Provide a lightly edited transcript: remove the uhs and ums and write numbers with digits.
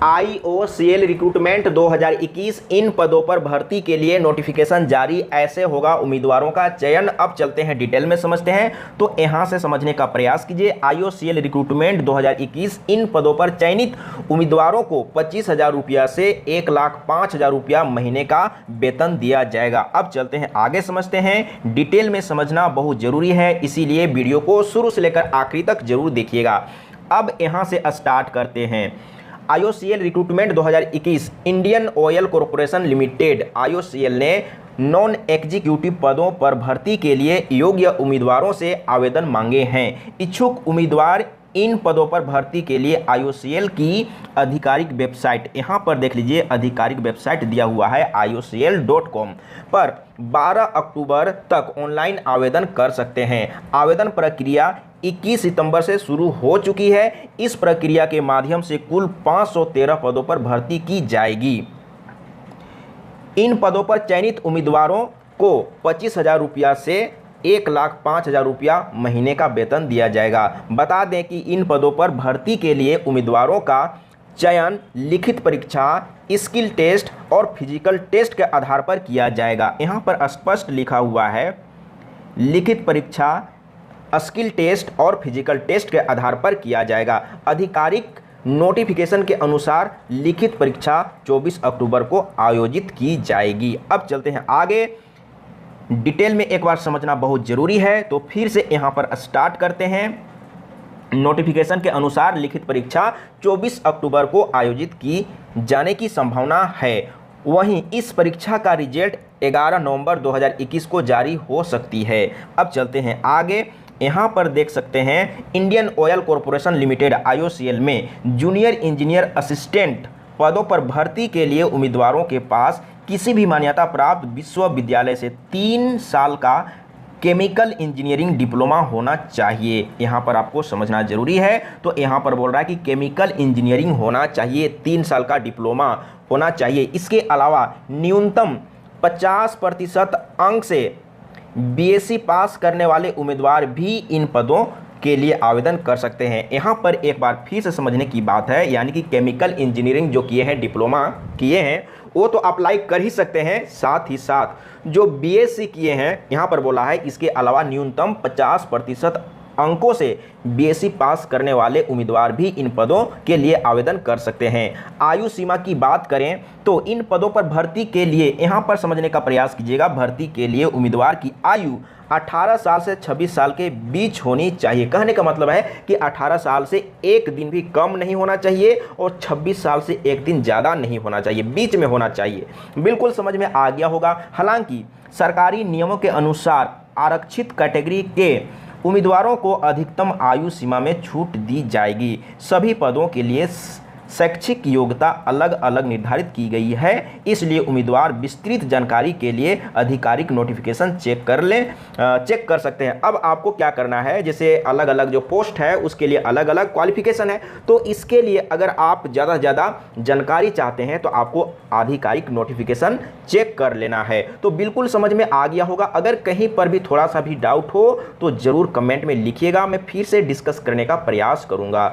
IOCL recruitment 2021 इन पदों पर भर्ती के लिए नोटिफिकेशन जारी, ऐसे होगा उम्मीदवारों का चयन। अब चलते हैं डिटेल में समझते हैं, तो यहां से समझने का प्रयास कीजिए। IOCL रिक्रूटमेंट 2021 इन पदों पर चयनित उम्मीदवारों को 25,000 रुपया से 1,05,000 रुपया महीने का वेतन दिया जाएगा। अब चलते हैं आगे समझते हैं। डिटेल में समझना बहुत जरूरी है, इसीलिए वीडियो को शुरू से लेकर आखिरी तक जरूर देखिएगा। अब यहां से स्टार्ट करते हैं। IOCL recruitment 2021 Indian oil corporation limited IOCL ने नॉन एग्जीक्यूटिव पदों पर भर्ती के लिए योग्य उम्मीदवारों से आवेदन मांगे हैं। इच्छुक उम्मीदवार इन पदों पर भर्ती के लिए IOCL की आधिकारिक वेबसाइट, यहां पर देख लीजिए आधिकारिक वेबसाइट दिया हुआ है iocl.com पर 12 अक्टूबर तक ऑनलाइन आवेदन कर सकते हैं। आवेदन प्रक्रिया 21 सितंबर से शुरू हो चुकी है। इस प्रक्रिया के माध्यम से कुल 513 पदों पर भर्ती की जाएगी। इन पदों पर चयनित उम्मीदवारों को 25,000 रुपया से 1,05,000 रुपया महीने का वेतन दिया जाएगा। बता दें कि इन पदों पर भर्ती के लिए उम्मीदवारों का चयन लिखित परीक्षा, स्किल टेस्ट और फिजिकल टेस्ट के आधार पर किया जाएगा। यहाँ पर स्पष्ट लिखा हुआ है लिखित परीक्षा, स्किल टेस्ट और फिजिकल टेस्ट के आधार पर किया जाएगा। आधिकारिक नोटिफिकेशन के अनुसार लिखित परीक्षा 24 अक्टूबर को आयोजित की जाएगी। अब चलते हैं आगे। डिटेल में एक बार समझना बहुत जरूरी है, तो फिर से यहां पर स्टार्ट करते हैं। नोटिफिकेशन के अनुसार लिखित परीक्षा 24 अक्टूबर को आयोजित की जाने की संभावना है। वहीं इस परीक्षा का रिजल्ट 11 नवंबर 2021 को जारी हो सकती है। अब चलते हैं आगे। यहाँ पर देख सकते हैं Indian oil corporation limited IOCL में जूनियर इंजीनियर असिस्टेंट पदों पर भर्ती के लिए उम्मीदवारों के पास किसी भी मान्यता प्राप्त विश्वविद्यालय से 3 साल का केमिकल इंजीनियरिंग डिप्लोमा होना चाहिए। यहाँ पर आपको समझना जरूरी है, तो यहाँ पर बोल रहा है कि केमिकल इंजीनियरिंग होना चाहिए, 3 साल का डिप्लोमा होना चाहिए। इसके अलावा न्यूनतम 50% अंक से BSc पास करने वाले उम्मीदवार भी इन पदों के लिए आवेदन कर सकते हैं। यहाँ पर एक बार फिर से समझने की बात है, यानी कि केमिकल इंजीनियरिंग जो किए हैं, डिप्लोमा किए हैं, वो तो अप्लाई कर ही सकते हैं। साथ ही साथ जो BSc किए हैं, यहाँ पर बोला है इसके अलावा न्यूनतम 50% अंकों से BSc पास करने वाले उम्मीदवार भी इन पदों के लिए आवेदन कर सकते हैं। आयु सीमा की बात करें तो इन पदों पर भर्ती के लिए यहाँ पर समझने का प्रयास कीजिएगा। भर्ती के लिए उम्मीदवार की आयु 18 साल से 26 साल के बीच होनी चाहिए। कहने का मतलब है कि 18 साल से एक दिन भी कम नहीं होना चाहिए और 26 साल से एक दिन ज़्यादा नहीं होना चाहिए, बीच में होना चाहिए। बिल्कुल समझ में आ गया होगा। हालांकि सरकारी नियमों के अनुसार आरक्षित कैटेगरी के उम्मीदवारों को अधिकतम आयु सीमा में छूट दी जाएगी। सभी पदों के लिए शैक्षिक योग्यता अलग अलग निर्धारित की गई है, इसलिए उम्मीदवार विस्तृत जानकारी के लिए आधिकारिक नोटिफिकेशन चेक कर सकते हैं। अब आपको क्या करना है, जैसे अलग अलग जो पोस्ट है उसके लिए अलग अलग क्वालिफिकेशन है, तो इसके लिए अगर आप ज़्यादा से ज़्यादा जानकारी चाहते हैं तो आपको आधिकारिक नोटिफिकेशन चेक कर लेना है। तो बिल्कुल समझ में आ गया होगा। अगर कहीं पर भी थोड़ा सा भी डाउट हो तो ज़रूर कमेंट में लिखिएगा, मैं फिर से डिस्कस करने का प्रयास करूँगा।